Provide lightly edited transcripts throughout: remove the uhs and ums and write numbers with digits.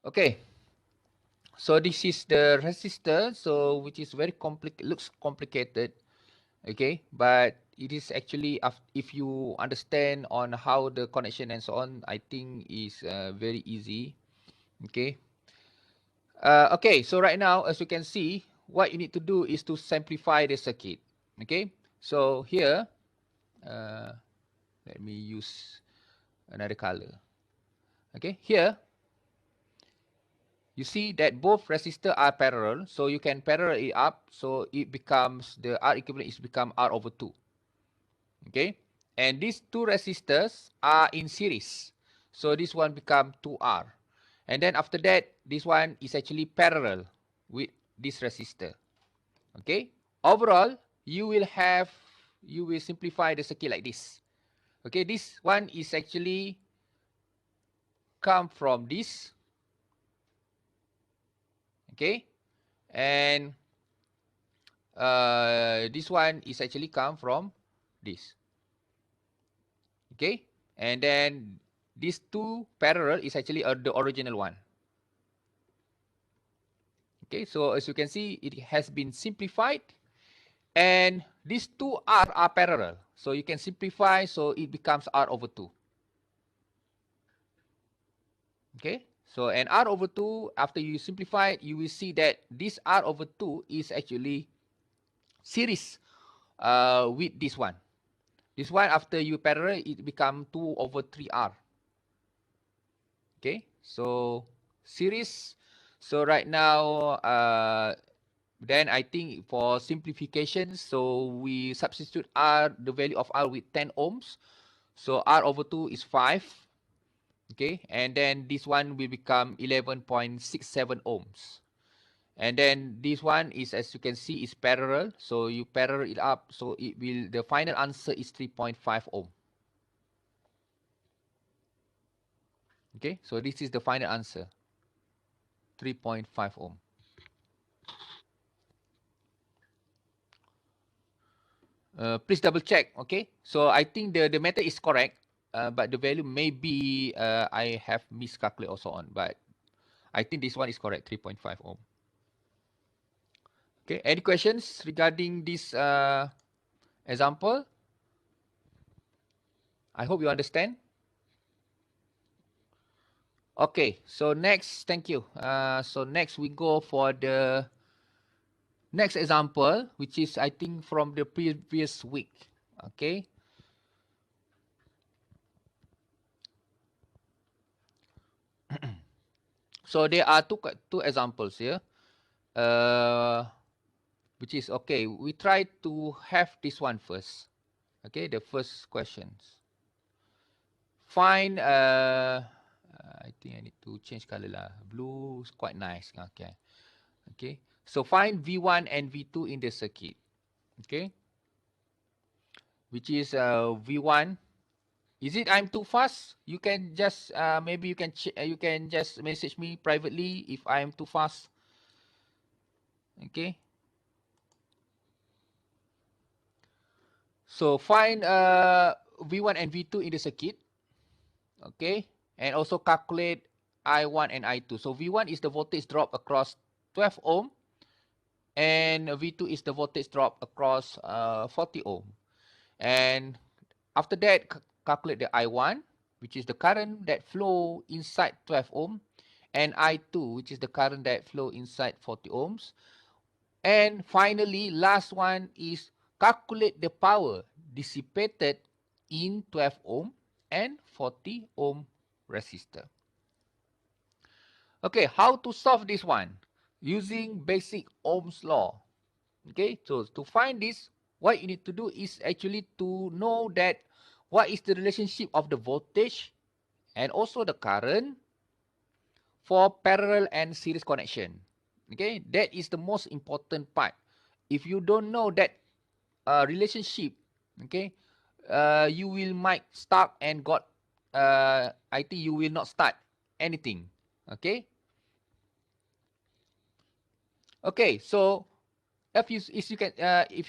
Okay, so this is the resistor, so which is very looks complicated. Okay, but it is actually if you understand on how the connection and so on, I think is very easy. Okay. Okay, so right now, as you can see, what you need to do is to simplify the circuit. Okay, so here, uh, let me use another color. Okay, here, you see that both resistors are parallel, so you can parallel it up, so it becomes, the R equivalent is become R over 2. Okay, and these two resistors are in series, so this one become 2R. And then after that, this one is actually parallel with this resistor. Okay, overall, you will simplify the circuit like this. Okay, this one is actually come from this. Okay, and this one is actually come from this. Okay, and then these two parallel is actually the original one. Okay, so as you can see, it has been simplified, and these two R are parallel, so you can simplify, so it becomes R over 2. Okay, so and R over 2, after you simplify it, you will see that this R over 2 is actually series with this one. This one, after you parallel, it become 2 over 3R. Okay, so series. So right now, then I think for simplification, so we substitute R, the value of R with 10 ohms. So R over 2 is 5. Okay, and then this one will become 11.67 ohms. And then this one is, as you can see, is parallel. So you parallel it up, so it will, the final answer is 3.5 ohm. Okay, so this is the final answer, 3.5 ohm. Please double check. Okay, so I think the method is correct, but the value may be I have miscalculated also on, but I think this one is correct, 3.5 ohm. Okay, any questions regarding this example? I hope you understand. Okay, so next, thank you. So next we go for the next example, which is, I think, from the previous week. Okay. So there are two examples here. Which is okay. We try to have this one first. Okay, the first questions. Find I think I need to change color lah. Blue is quite nice. Okay. Okay. So find V1 and V2 in the circuit. Okay. Which is V1. Is it I'm too fast? You can just maybe you can just message me privately if I am too fast. Okay. So find V1 and V2 in the circuit. Okay, and also calculate I1 and I2. So V1 is the voltage drop across 12 ohm, and V2 is the voltage drop across 40 ohm. And after that, calculate the I1, which is the current that flow inside 12 ohm, and I2, which is the current that flow inside 40 ohms. And finally, last one is calculate the power dissipated in 12 ohm and 40 ohm resistor. Okay, how to solve this one? Using basic Ohm's law. Okay, so to find this, what you need to do is actually to know that what is the relationship of the voltage and also the current for parallel and series connection. Okay, that is the most important part. If you don't know that relationship, okay, you will might start and got I think you will not start anything. Okay. Okay, so if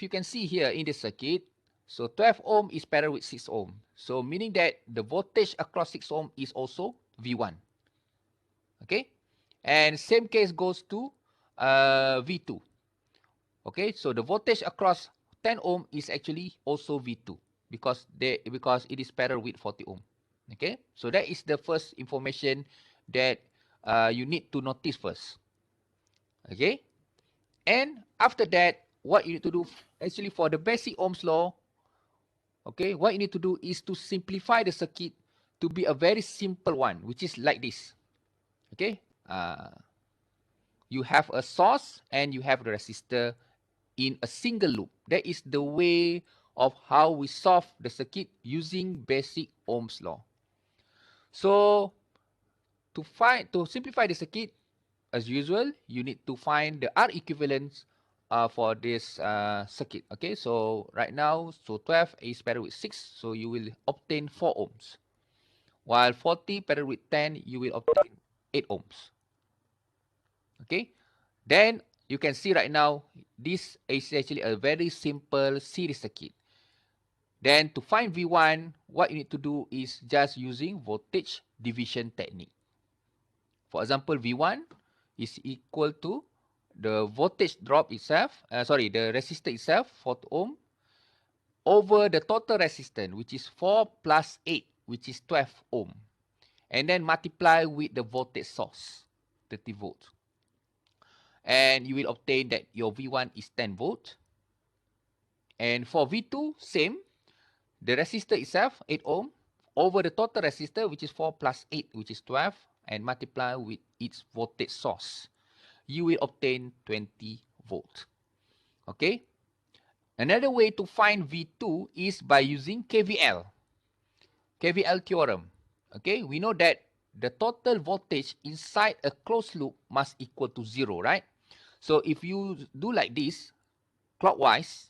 you can see here in the circuit, so 12 ohm is parallel with 6 ohm. So meaning that the voltage across 6 ohm is also V1. Okay, And same case goes to V2. Okay, so the voltage across 10 ohm is actually also V2 because it is parallel with 40 ohm. Okay, so that is the first information that you need to notice first. Okay, and after that, what you need to do actually for the basic Ohm's law, okay, what you need to do is to simplify the circuit to be a very simple one, which is like this. Okay, you have a source and you have the resistor in a single loop. That is the way of how we solve the circuit using basic Ohm's law. So to simplify the circuit, as usual, you need to find the R equivalence for this circuit. Okay, so right now, so 12 is paired with 6, so you will obtain 4 ohms. While 40 paired with 10, you will obtain 8 ohms. Okay, then you can see right now, this is actually a very simple series circuit. Then to find V1, what you need to do is just using voltage division technique. For example, V1 is equal to the voltage drop itself, the resistor itself, 40 ohm, over the total resistance, which is 4 plus 8, which is 12 ohm. And then multiply with the voltage source, 30 volts. And you will obtain that your V1 is 10 volts. And for V2, same. The resistor itself, 8 ohm, over the total resistor, which is 4 plus 8, which is 12, and multiply with its voltage source. You will obtain 20 volts. Okay. Another way to find V2 is by using KVL. KVL theorem. Okay. We know that the total voltage inside a closed loop must equal to 0, right? So if you do like this, clockwise,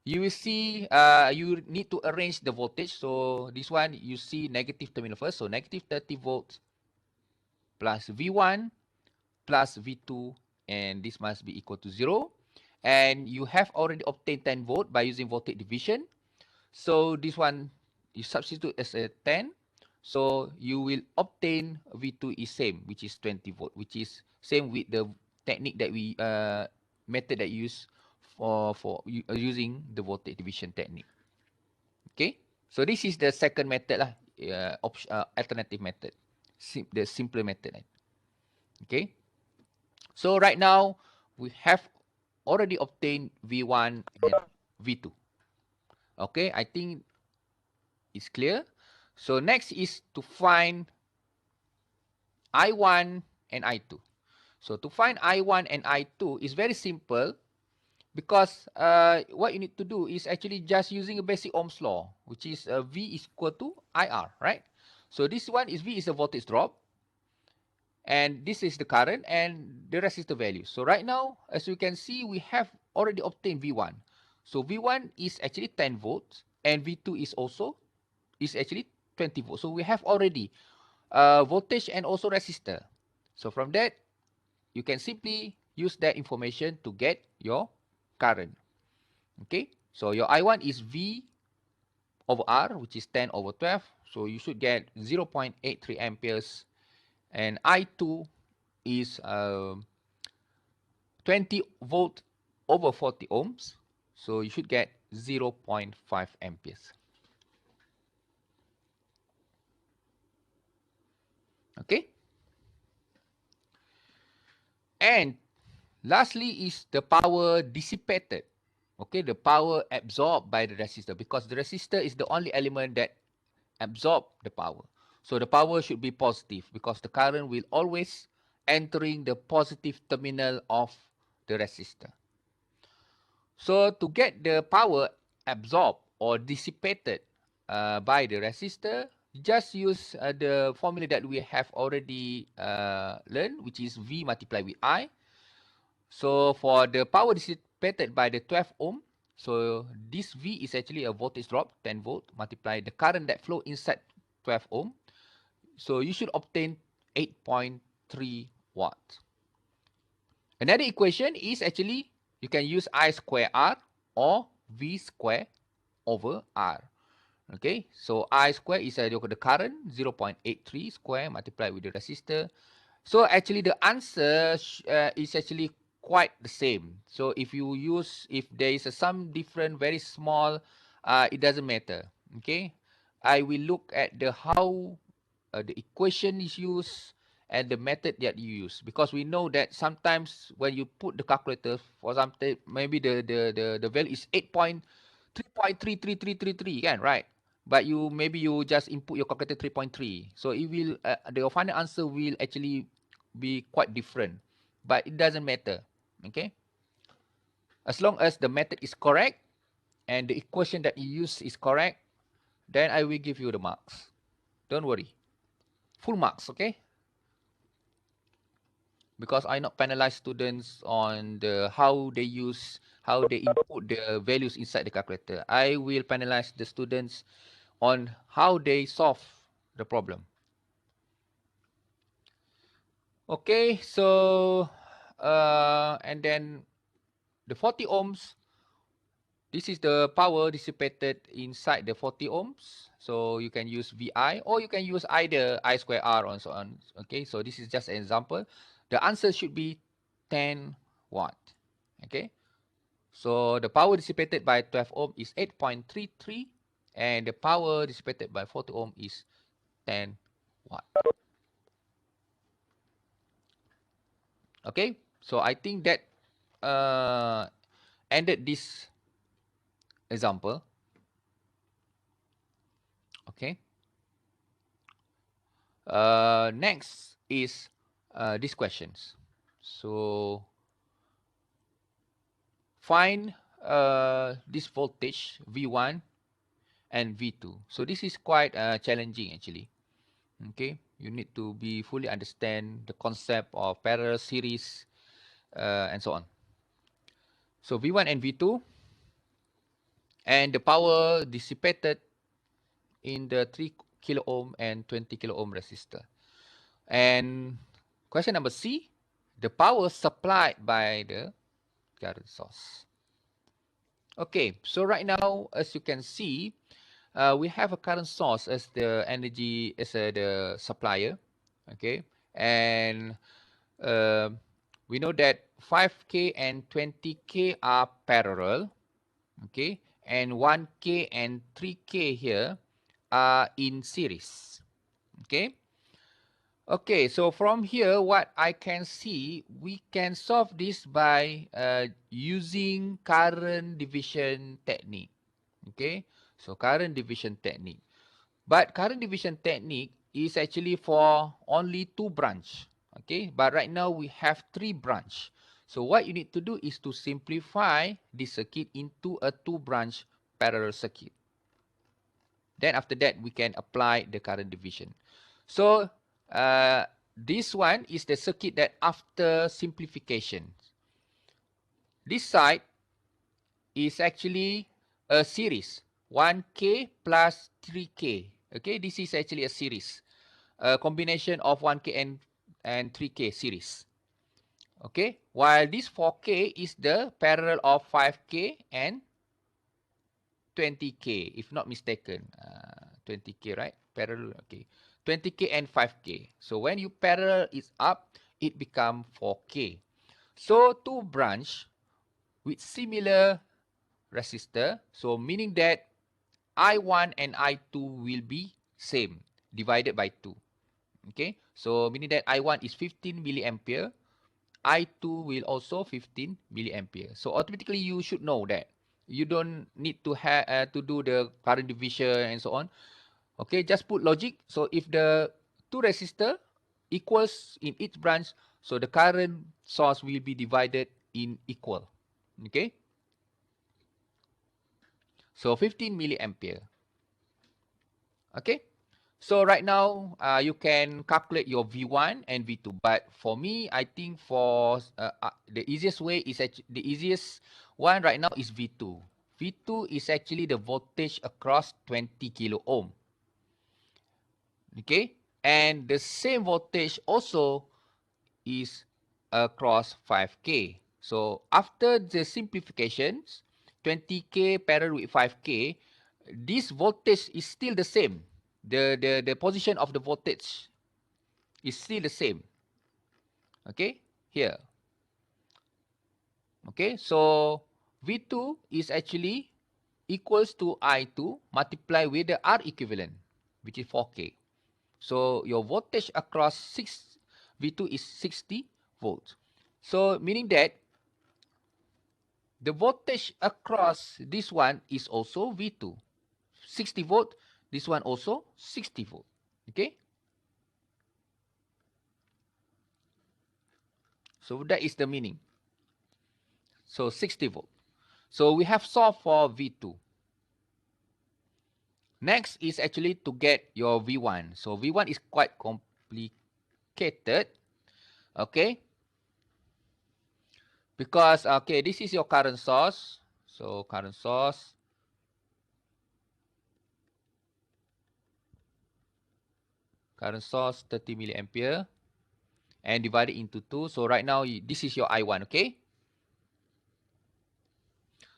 you will see you need to arrange the voltage. So this one, you see negative terminal first. So negative 30 volts plus V1 plus V2, and this must be equal to 0. And you have already obtained 10 volt by using voltage division. So this one, you substitute as a 10. So you will obtain V2 is same, which is 20 volt, which is same with the technique that we method that you use for using the voltage division technique. Okay, so this is the second method lah, alternative method, the simpler method. Okay, so right now we have already obtained V1 and V2. Okay, I think it's clear. So next is to find I1 and I2. So to find I1 and I2 is very simple because what you need to do is actually just using a basic Ohm's law, which is V is equal to IR, right? So this one is V is the voltage drop, and this is the current, and the rest is the value. So right now, as you can see, we have already obtained V1. So V1 is actually 10 volts, and V2 is actually 20 volts. So we have already voltage and also resistor. So from that, you can simply use that information to get your current. Okay, so your I1 is V over R, which is 10 over 12. So you should get 0.83 amperes. And I2 is 20 volt over 40 ohms. So you should get 0.5 amperes. Okay. And lastly is the power dissipated. Okay, the power absorbed by the resistor, because the resistor is the only element that absorb the power. So the power should be positive because the current will always entering the positive terminal of the resistor. So to get the power absorbed or dissipated by the resistor, just use the formula that we have already learned, which is V multiplied with I. So for the power dissipated by the 12 ohm, so this V is actually a voltage drop, 10 volt, multiply the current that flow inside 12 ohm. So you should obtain 8.3 watts. Another equation is actually, you can use I square R or V square over R. Okay, so I square is the current, 0.83 square multiplied with the resistor. So actually the answer is actually quite the same. So if you use, if there is a some different, very small, it doesn't matter. Okay, I will look at the how the equation is used and the method that you use, because we know that sometimes when you put the calculator, for example, maybe the value is 8.3.33333, kan, right? But you maybe you just input your calculator 3.3, so it will the final answer will actually be quite different, but it doesn't matter. Okay, as long as the method is correct and the equation that you use is correct, then I will give you the marks. Don't worry, full marks. Okay, because I not penalize students on the how they use, how they input the values inside the calculator. I will penalize the students on how they solve the problem. Okay, so and then the 40 ohms, this is the power dissipated inside the 40 ohms. So you can use VI, or you can use either I square R and so on. Okay, so this is just an example. The answer should be 10 watt. Okay, so the power dissipated by 12 ohm is 8.33, and the power dissipated by 40 ohm is 10 watt. Okay, so I think that ended this example. Okay, next is these questions. So find this voltage V1 and V2. So this is quite challenging actually. Okay, you need to be fully understand the concept of parallel series and so on. So V1 and V2, and the power dissipated in the 3 kilo ohm and 20 kilo ohm resistor. And question number C, the power supplied by the current source. Okay, so right now, as you can see, we have a current source as the energy, as the supplier. Okay, and uh, we know that 5K and 20K are parallel. Okay, and 1K and 3K here are in series. Okay. Okay, so from here, what I can see, we can solve this by using current division technique. Okay, so current division technique. But current division technique is actually for only 2 branch. Okay, but right now we have 3 branch. So what you need to do is to simplify this circuit into a 2 branch parallel circuit. Then after that, we can apply the current division. So this one is the circuit that after simplification. This side is actually a series, 1K plus 3K. Okay, this is actually a series, a combination of 1K and 3K series. Okay, while this 4K is the parallel of 5K and 20K, if not mistaken. 20K, right? Parallel, okay. 20K and 5K. So when you parallel it up, it become 4K. So 2 branch with similar resistor. So meaning that I1 and I2 will be same, divided by 2. Okay. So meaning that I1 is 15 milliampere. I2 will also 15 milliampere. So automatically you should know that. You don't need to have to do the current division and so on. Okay, just put logic. So if the 2 resistor equals in each branch, so the current source will be divided in equal. Okay, so 15 milliampere. Okay, so right now you can calculate your V1 and V2. But for me, I think for the easiest way is actually, the easiest one right now is V2. V2 is actually the voltage across 20 kilo ohm. Okay, and the same voltage also is across 5K. So after the simplifications, 20K parallel with 5K, this voltage is still the same. The position of the voltage is still the same. Okay, here. Okay, so V2 is actually equals to I2 multiplied with the R equivalent, which is 4K. So your voltage across V2 is 60 volts. So meaning that the voltage across this one is also V2. 60 volt, this one also 60 volt. Okay? So that is the meaning. So 60 volt. So we have solved for V2. Next is actually to get your V1. So V1 is quite complicated. Okay? Because, okay, this is your current source. So current source. Current source 30 milliampere. And divided into 2. So right now, this is your I1, okay?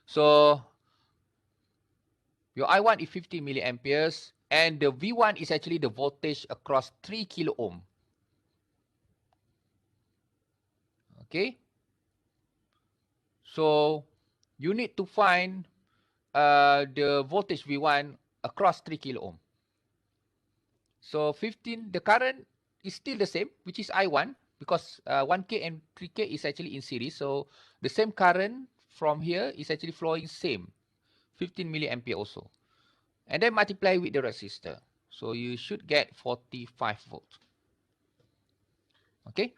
So your I1 is 50 milliamperes. And the V1 is actually the voltage across 3 kilo ohm. Okay? So you need to find the voltage V1 across 3 kilo ohm. So 15, the current is still the same, which is I1, because 1K and 3K is actually in series. So the same current from here is actually flowing same, 15 milliampere also. And then multiply with the resistor. So you should get 45 volts. Okay?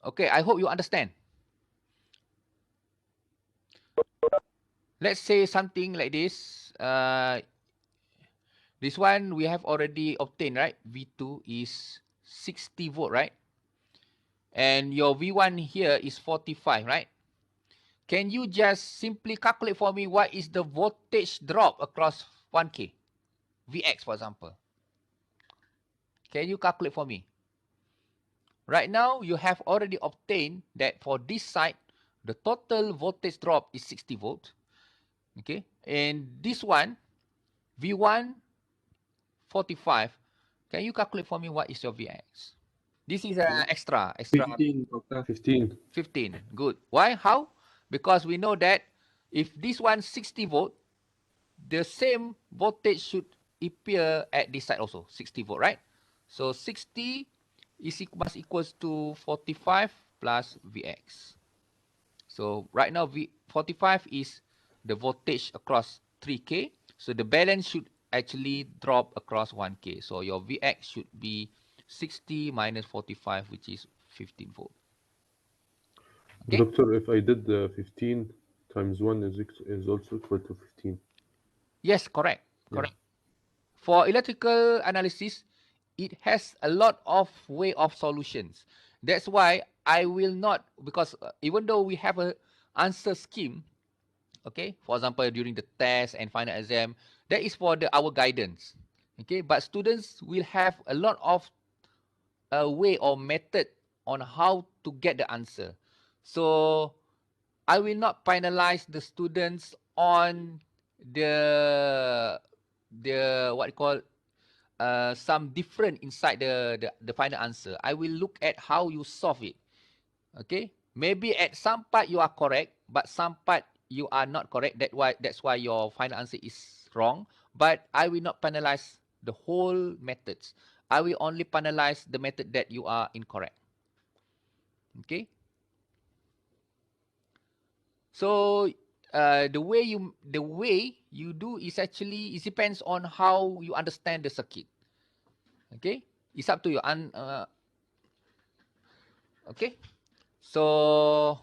Okay, I hope you understand. Let's say something like this. This one we have already obtained, right? V2 is 60 volt, right? And your V1 here is 45, right? Can you just simply calculate for me what is the voltage drop across 1K? Vx, for example. Can you calculate for me? Right now, you have already obtained that for this side, the total voltage drop is 60 volt. Okay. And this one, V1 45. Can you calculate for me what is your Vx? This is extra. 15, Doctor. 15. 15. Good. Why? How? Because we know that if this one 60 volt, the same voltage should appear at this side also, 60 volt, right? So 60 is must equals to 45 plus Vx. So right now, 45 is the voltage across 3K. So the balance should actually drop across 1K. So your Vx should be 60 minus 45, which is 15 volt. Okay? Doctor, if I did 15 times 1 is also equal to 15. Yes, correct. Yeah. Correct. For electrical analysis, it has a lot of way of solutions. That's why I will not, because even though we have a answer scheme, okay, for example, during the test and final exam, that is for our guidance. Okay, but students will have a lot of way or method on how to get the answer. So I will not penalize the students on the what you call some different inside the final answer. I will look at how you solve it. Okay, maybe at some part you are correct, but some part you are not correct. That's why your final answer is wrong. But I will not penalize the whole methods. I will only penalize the method that you are incorrect. Okay. So the way you do is actually, it depends on how you understand the circuit. Okay, it's up to you. Okay, so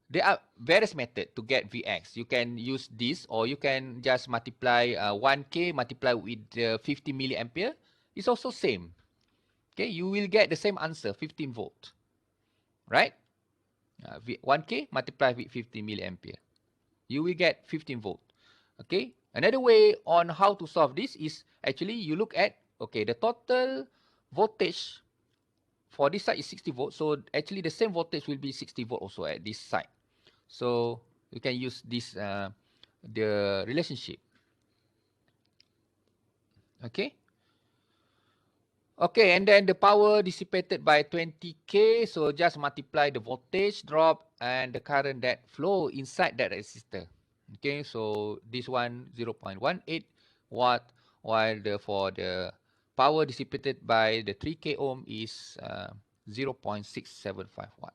there are various methods to get Vx. You can use this, or you can just multiply 1K multiply with 50 milliampere. It's also same. Okay, you will get the same answer, 15 volt. Right? 1K multiply with 50 milliampere. You will get 15 volt. Okay. Another way on how to solve this is actually you look at, okay, the total voltage for this side is 60 volt. So actually the same voltage will be 60 volt also at this side. So you can use this the relationship. Okay. Okay, and then the power dissipated by 20K. So just multiply the voltage drop and the current that flow inside that resistor. Okay, so this one 0.18 watt, while for the power dissipated by the 3K ohm is 0.675 watt.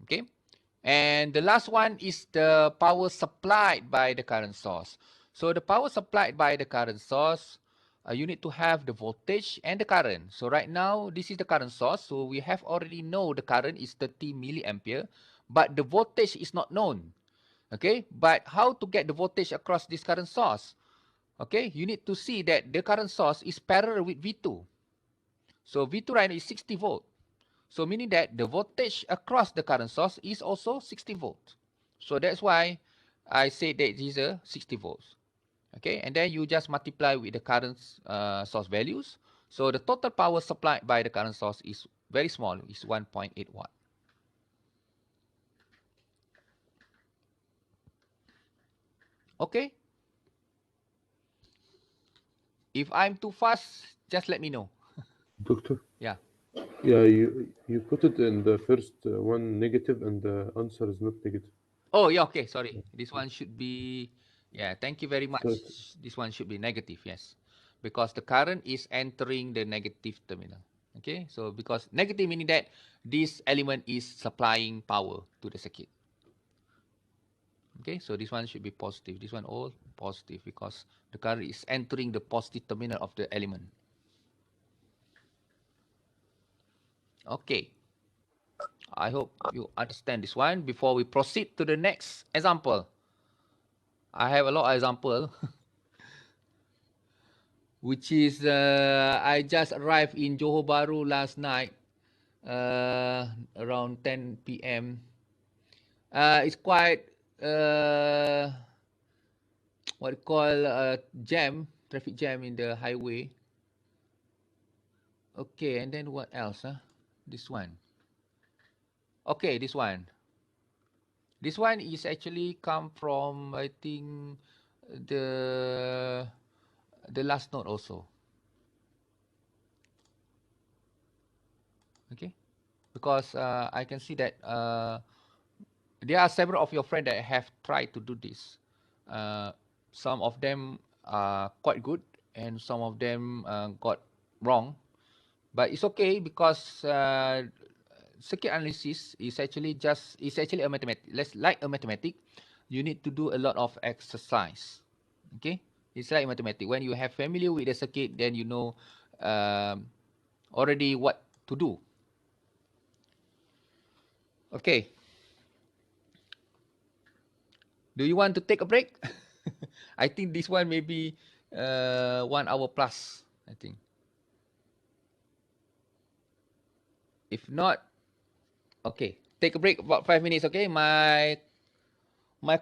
Okay, and the last one is the power supplied by the current source. So the power supplied by the current source, you need to have the voltage and the current. So right now, this is the current source. So we have already know the current is 30 milliampere, but the voltage is not known. Okay, but how to get the voltage across this current source? Okay, you need to see that the current source is parallel with V2. So V2 right now is 60 volt. So meaning that the voltage across the current source is also 60 volts. So that's why I say that it is a 60 volts. Okay, and then you just multiply with the current source values. So the total power supplied by the current source is very small, is 1.8 watt. Okay, if I'm too fast, just let me know. Doctor? Yeah. Yeah, you put it in the first one negative, and the answer is not negative. Oh, yeah, okay, sorry. This one should be, yeah, thank you very much. So This one should be negative, yes. Because the current is entering the negative terminal. Okay, so because negative meaning that this element is supplying power to the circuit. Okay, so this one should be positive. This one all positive because the current is entering the positive terminal of the element. Okay, I hope you understand this one. Before we proceed to the next example, I have a lot of example. Which is I just arrived in Johor Bahru last night around 10 p.m. It's quite what you call traffic jam in the highway. Okay, and then what else? This one. Okay, this one. This one is actually come from I think the the last note also. Okay, because I can see that there are several of your friends that have tried to do this. Uh, some of them are quite good, and some of them got wrong. But it's okay because circuit analysis is actually a mathematic. Let's like a mathematic. You need to do a lot of exercise. Okay, it's like mathematics. When you have familiar with the circuit, then you know already what to do. Okay. Do you want to take a break? I think this one maybe 1 hour plus, I think. If not, okay. Take a break about 5 minutes, okay? My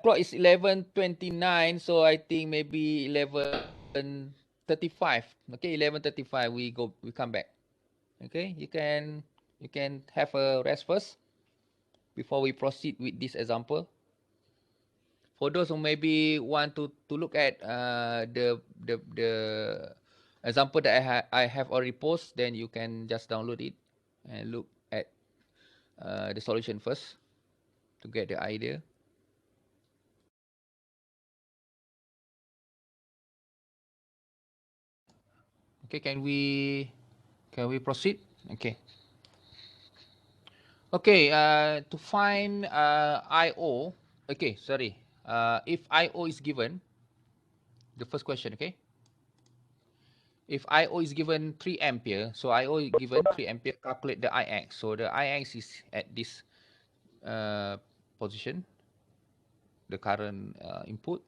clock is 11:29, so I think maybe 11:35. Okay, 11:35 we come back. Okay? You can have a rest first before we proceed with this example. For those who maybe want to look at the example that I have already posted, then you can just download it and look at the solution first to get the idea. Okay, can we proceed? Okay. Okay, to find IO. Okay, sorry. If IO is given, the first question, okay? If IO is given 3 ampere, so IO is given 3 ampere, calculate the IX. So the IX is at this position, the current input,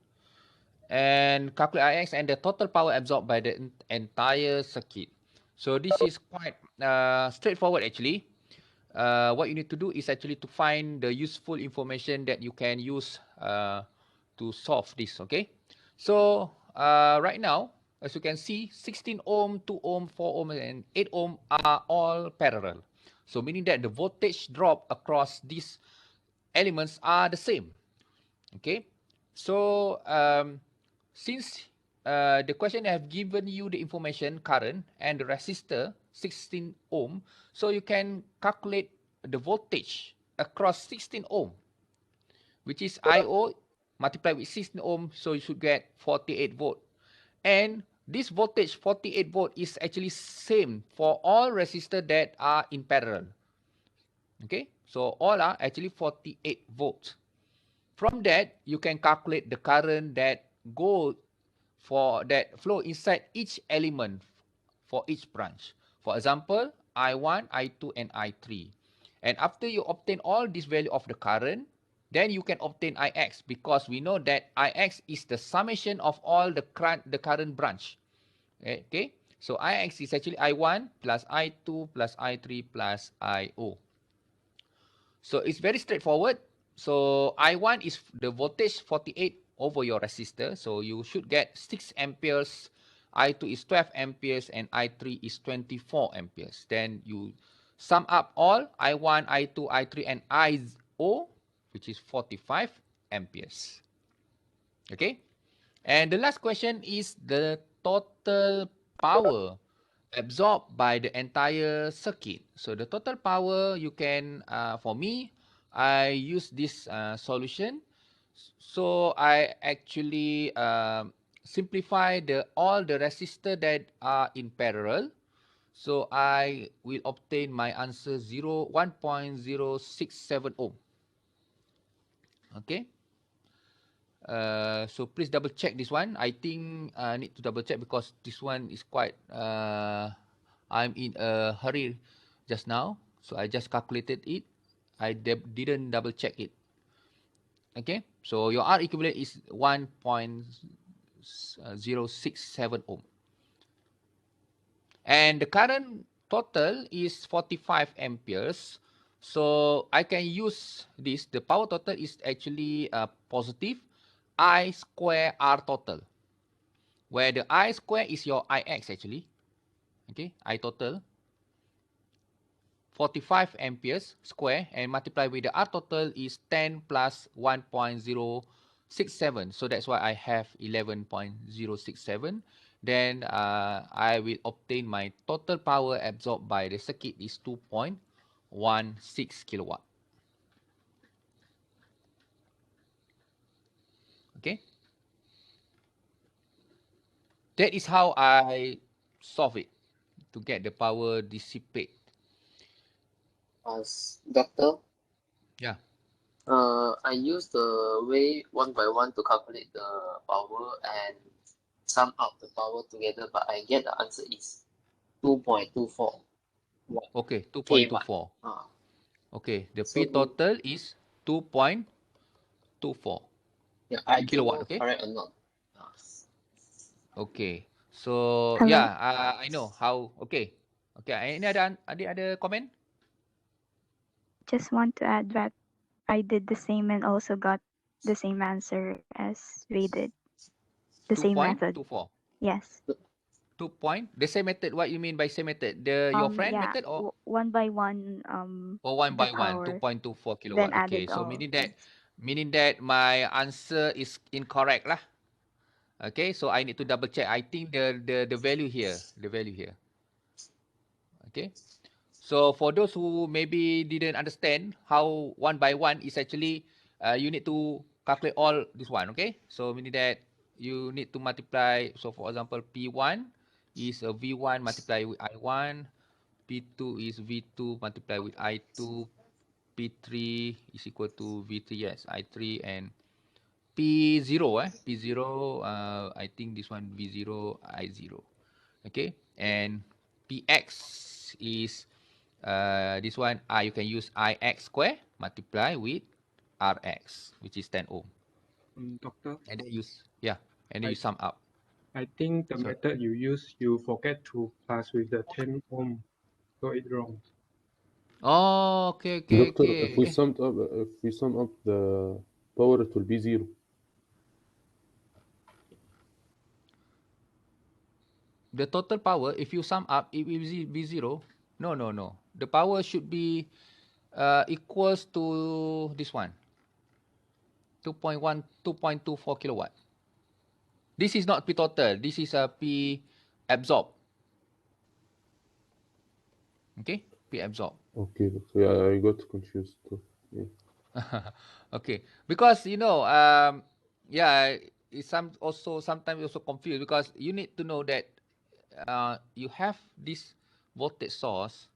and calculate IX and the total power absorbed by the entire circuit. So this is quite straightforward actually. What you need to do is actually to find the useful information that you can use to solve this, okay? So right now, as you can see, 16 ohm, 2 ohm, 4 ohm, and 8 ohm are all parallel. So meaning that the voltage drop across these elements are the same. Okay, so since the question have given you the information current and the resistor 16 ohm, so you can calculate the voltage across 16 ohm, which is IO multiplied with 16 ohm, so you should get 48 volt. And this voltage 48 volt is actually same for all resistors that are in parallel. Okay, so all are actually 48 volts. From that, you can calculate the current that flow inside each element for each branch. For example, I1, I2, and I3. And after you obtain all this value of the current, then you can obtain Ix, because we know that Ix is the summation of all the current branch. Okay, so Ix is actually I1 plus I2 plus I3 plus IO. So it's very straightforward. So I1 is the voltage 48 over your resistor. So you should get 6 amperes. I2 is 12 amperes and I3 is 24 amperes. Then you sum up all I1, I2, I3 and IO, which is 45 amperes. Okay. And the last question is the total power absorbed by the entire circuit. So the total power you can, for me, I use this solution. So I actually simplify all the resistors that are in parallel. So I will obtain my answer 1.067 ohm. Okay. So please double check this one. I think I need to double check because this one is quite, I'm in a hurry just now. So I just calculated it. I didn't double check it. Okay. So your R equivalent is 1.067 ohm. And the current total is 45 amperes. So I can use this. The power total is actually positive I square R total, where the I square is your Ix actually. Okay, I total 45 amperes square and multiply with the R total is 10 plus 1.067. So that's why I have 11.067. Then I will obtain my total power absorbed by the circuit is 2.16 kilowatt. Okay. That is how I solve it to get the power dissipate. Doctor? Yeah. I use the way one by one to calculate the power and sum up the power together, but I get the answer is 2.24. Okay, K-watt. 2.24. Okay, the So P total is 2.24 yeah, I don't kilowatt. know Okay. correct or not. Okay. So Hello. yeah, I know how. Okay. Okay. Any other comment? Just want to add that I did the same and also got the same answer as Ray did. The same method. 2.24. Yes. 2 point. The same method. What you mean by same method? The your friend Yeah. method or One by one. one The by one? power, 2.24 then kilowatt. Okay. added So all. meaning that my answer is incorrect lah. Okay. So I need to double check. I think the value here. Okay. So for those who maybe didn't understand how one by one is actually, you need to calculate all this one. Okay. So meaning that you need to multiply. So for example, P1 is a V1 multiplied with I1. P2 is V2 multiplied with I2. P3 is equal to V3, yes, I3, and P0, P0, I think this one V0, I0. Okay. And Px is this one, you can use Ix square multiply with Rx, which is 10 ohm. Doctor, And then and then you sum up. I think the Sorry. method you use, you forget to plus with the 10 ohm, so it's wrong. Oh, okay. Doctor, if we sum up the power, it will be 0. The total power, if you sum up, it will be 0. No. The power should be equals to this one. 2.24 kilowatt. This is not P total. This is a P absorb. Okay, P absorb. Okay, doctor. Yeah, I got confused too. Yeah. Okay, because yeah, it's sometimes also confused because you need to know that you have this voltage source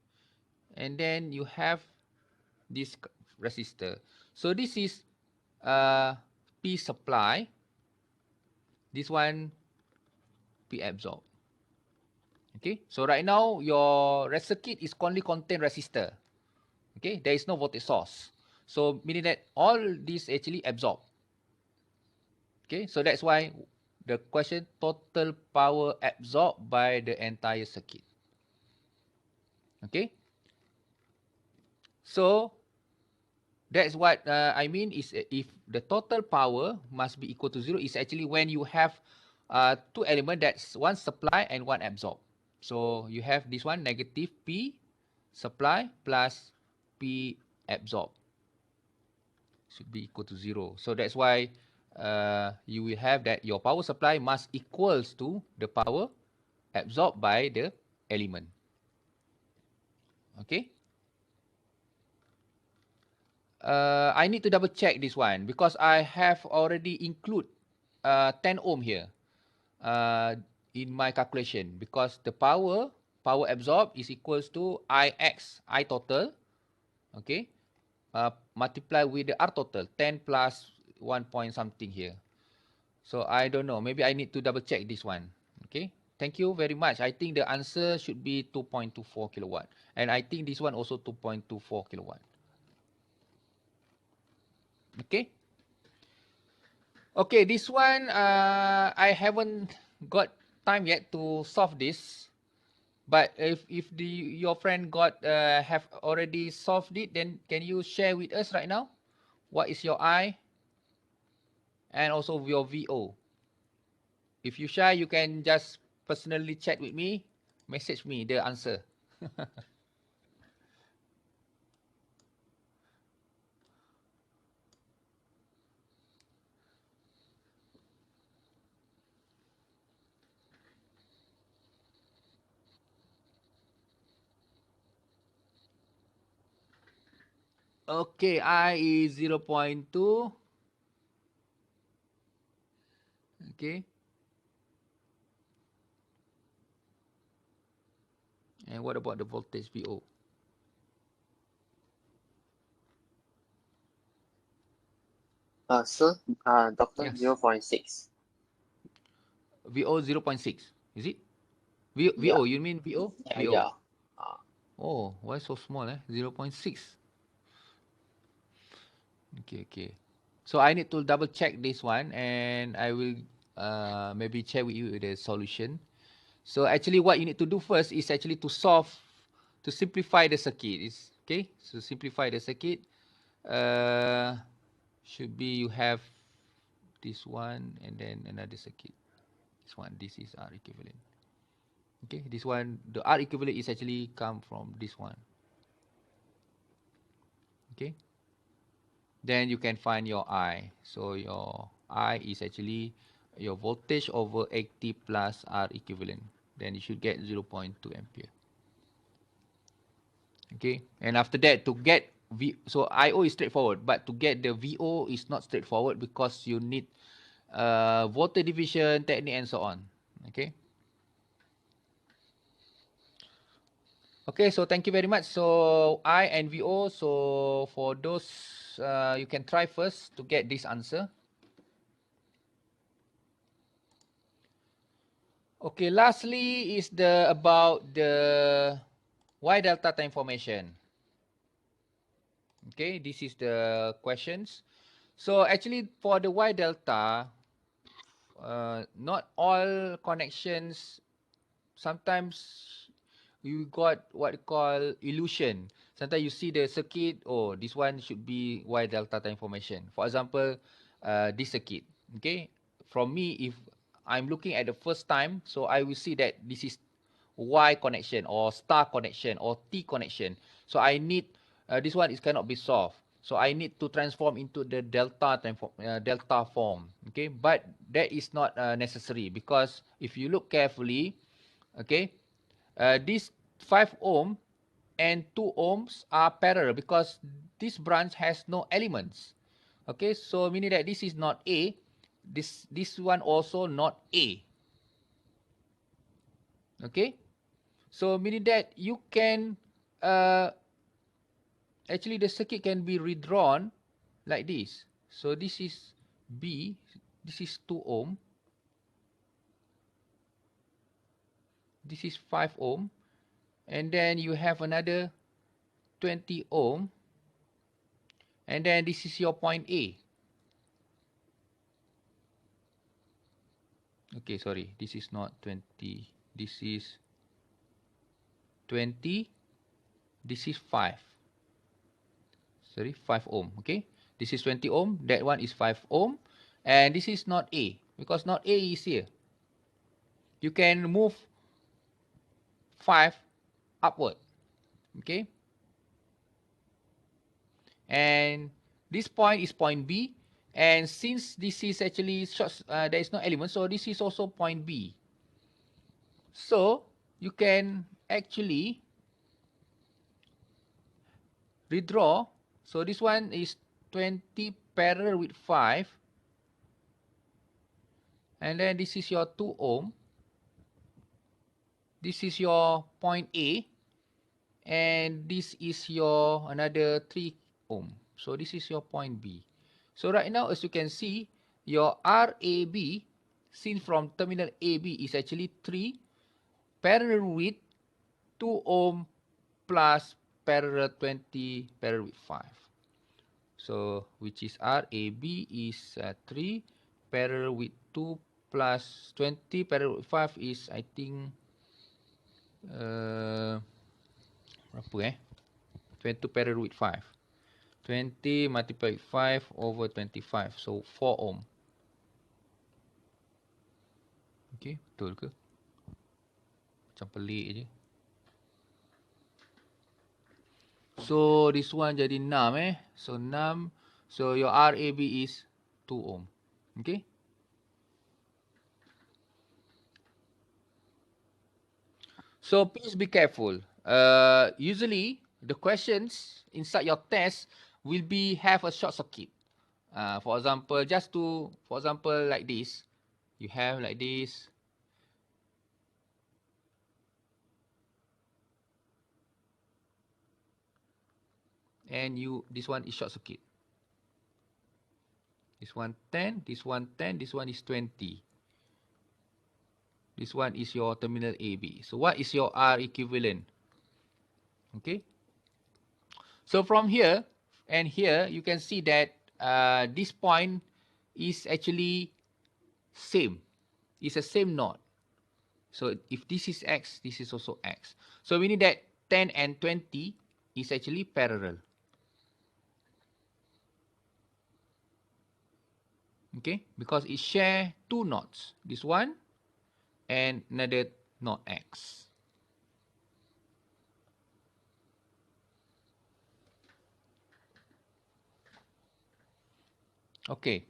and then you have this resistor. So this is P supply. This one P absorb. Okay, so right now your circuit is only contain resistor. Okay, there is no voltage source. So meaning that all these actually absorb. Okay, so that's why the question total power absorbed by the entire circuit. Okay, so that's what I mean is if the total power must be equal to 0 is actually when you have two elements, that's one supply and one absorb. So you have this one negative P supply plus P absorb should be equal to 0. So that's why you will have that your power supply must equals to the power absorbed by the element. Okay. I need to double check this one because I have already include 10 ohm here in my calculation because the power absorbed is equals to I total, okay, multiply with the R total, 10 plus 1 point something here. So I don't know, maybe I need to double check this one. Okay, thank you very much. I think the answer should be 2.24 kilowatt. And I think this one also 2.24 kilowatt. Okay. Okay, this one I haven't got time yet to solve this. But if your friend got have already solved it, then can you share with us right now? What is your I and also your VO? If you shy, you can just personally chat with me, message me the answer. Okay, I is 0.2. Okay. And what about the voltage VO? Sir, Doctor, Yes. 0.6. VO 0.6. Is it? Yeah. VO, you mean VO? Yeah, VO. yeah. Oh, why so small? 0.6. Okay, okay. So I need to double check this one and I will maybe share with you the solution. So actually what you need to do first is actually to simplify the circuit. Okay, so simplify the circuit. Should be you have this one and then another circuit. This is R equivalent. Okay, this one, the R equivalent is actually come from this one. Okay. Then you can find your I. So your I is actually your voltage over 80 plus R equivalent. Then you should get 0.2 ampere. Okay. And after that, to get so IO is straightforward, but to get the VO is not straightforward because you need voltage division technique and so on. Okay. Okay, so thank you very much. So I and VO, so for those, you can try first to get this answer. Okay, lastly is about the Y delta time formation. Okay, this is the questions. So actually for the Y delta, not all connections, sometimes you got what you call illusion. Sometimes you see the circuit, oh, this one should be Y delta time formation. For example, this circuit. Okay, from me, if I'm looking at the first time, so I will see that this is Y connection or star connection or T connection. So I need this one is cannot be solved. So I need to transform into the delta form. Okay, but that is not necessary, because if you look carefully, okay, this 5 ohm and 2 ohms are parallel because this branch has no elements. Okay, so meaning that this is not A, this one also not A. Okay, so meaning that you can actually the circuit can be redrawn like this. So this is B, this is 2 ohm, this is 5 ohm, and then you have another 20 ohm, and then this is your point A. Okay, sorry, this is not 20, this is 20, this is 5. Sorry, 5 ohm, okay? This is 20 ohm, that one is 5 ohm, and this is not A, because not A is here. You can move 5 upward, okay? And this point is point B, and since this is actually short, there is no element, so this is also point B. So you can actually redraw. So this one is 20 parallel with 5, and then this is your 2 ohm. This is your point A, and this is your another 3 ohm. So this is your point B. So right now, as you can see, your RAB, seen from terminal AB, is actually 3 parallel with 2 ohm plus parallel 20 parallel with 5. So which is RAB is 3 parallel with 2 plus 20 parallel with 5 is, I think, berapa 20 parallel with 5. 20 multiplied with 5 over 25. So 4 ohm. Okay, betul ke? Macam pelik je. So this one jadi 6 So 6. So your RAB is 2 ohm. Okay. So please be careful. Usually the questions inside your test will be have a short circuit. For example, like this, you have like this. And this one is short circuit. This one 10, this one 10, this one is 20. This one is your terminal AB. So what is your R equivalent? Okay. So from here and here, you can see that this point is actually same. It's the same node. So if this is X, this is also X. So we need that 10 and 20 is actually parallel. Okay, because it share 2 nodes. This one and another node X. Okay.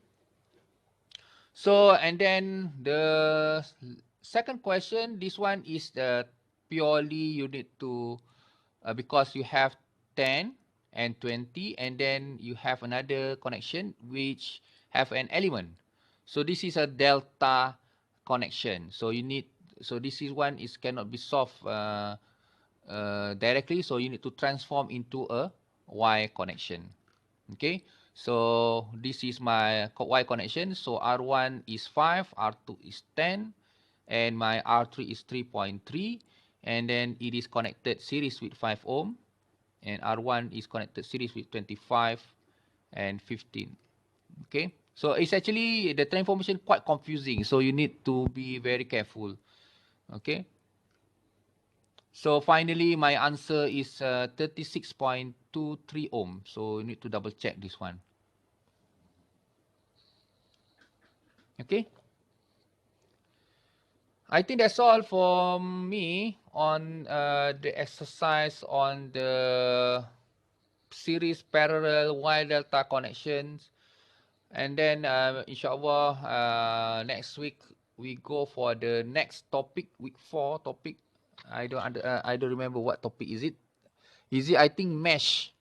So, and then the second question, this one is purely you need to, because you have 10 and 20, and then you have another connection which have an element. So this is a delta connection. So you need, so this is one is cannot be solved directly. So you need to transform into a Y connection. Okay. So this is my Y connection. So R1 is 5, R2 is 10, and my R3 is 3.3, and then it is connected series with 5 ohm, and R1 is connected series with 25 and 15. Okay, so it's actually the transformation quite confusing, so you need to be very careful. Okay, so finally my answer is 36.23 ohm, so you need to double check this one. Okay, I think that's all for me on the exercise on the series, parallel, Y delta connections. And then inshallah next week we go for the next topic, week 4 topic. I don't remember what topic is it. I think mesh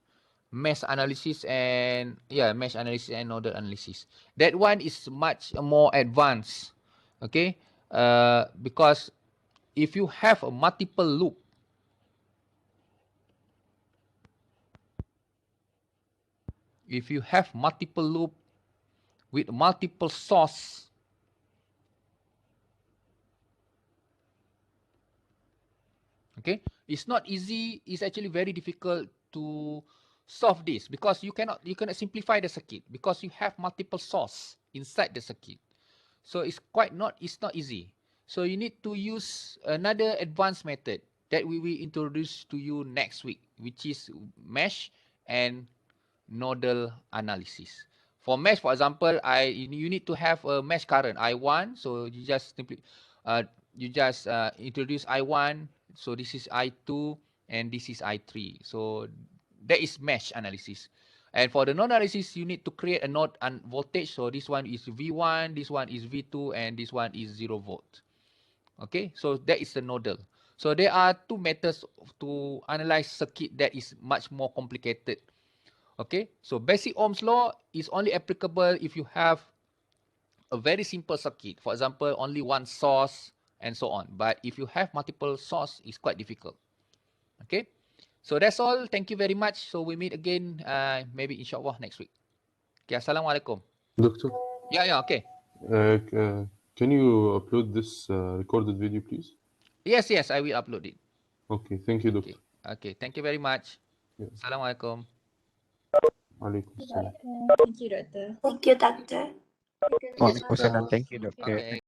analysis and mesh analysis and nodal analysis. That one is much more advanced. Okay? Because if you have a multiple loop, with multiple source, okay, it's not easy. It's actually very difficult to solve this because you cannot simplify the circuit because you have multiple source inside the circuit. So it's not easy. So you need to use another advanced method that we will introduce to you next week, which is mesh and nodal analysis. For mesh, for example, you need to have a mesh current I1. So you just simply introduce I1. So this is I2 and this is I3. So that is mesh analysis. And for the node analysis, you need to create a node and voltage. So this one is V1, this one is V2, and this one is 0 volt. Okay, so that is the nodal. So there are two methods to analyze circuit that is much more complicated. Okay, so basic Ohm's law is only applicable if you have a very simple circuit. For example, only one source and so on. But if you have multiple source, it's quite difficult. Okay, so that's all. Thank you very much. So we meet again maybe inshallah next week. Okay, assalamualaikum. Doctor, Yeah, okay. Can you upload this recorded video, please? Yes, I will upload it. Okay, thank you, Doctor. Okay, thank you very much. Yeah. Assalamualaikum. Alaikum salam. Thank you, Doctor. Thank you, Doctor. Waalaikumsalam. Thank you, Doctor. Okay.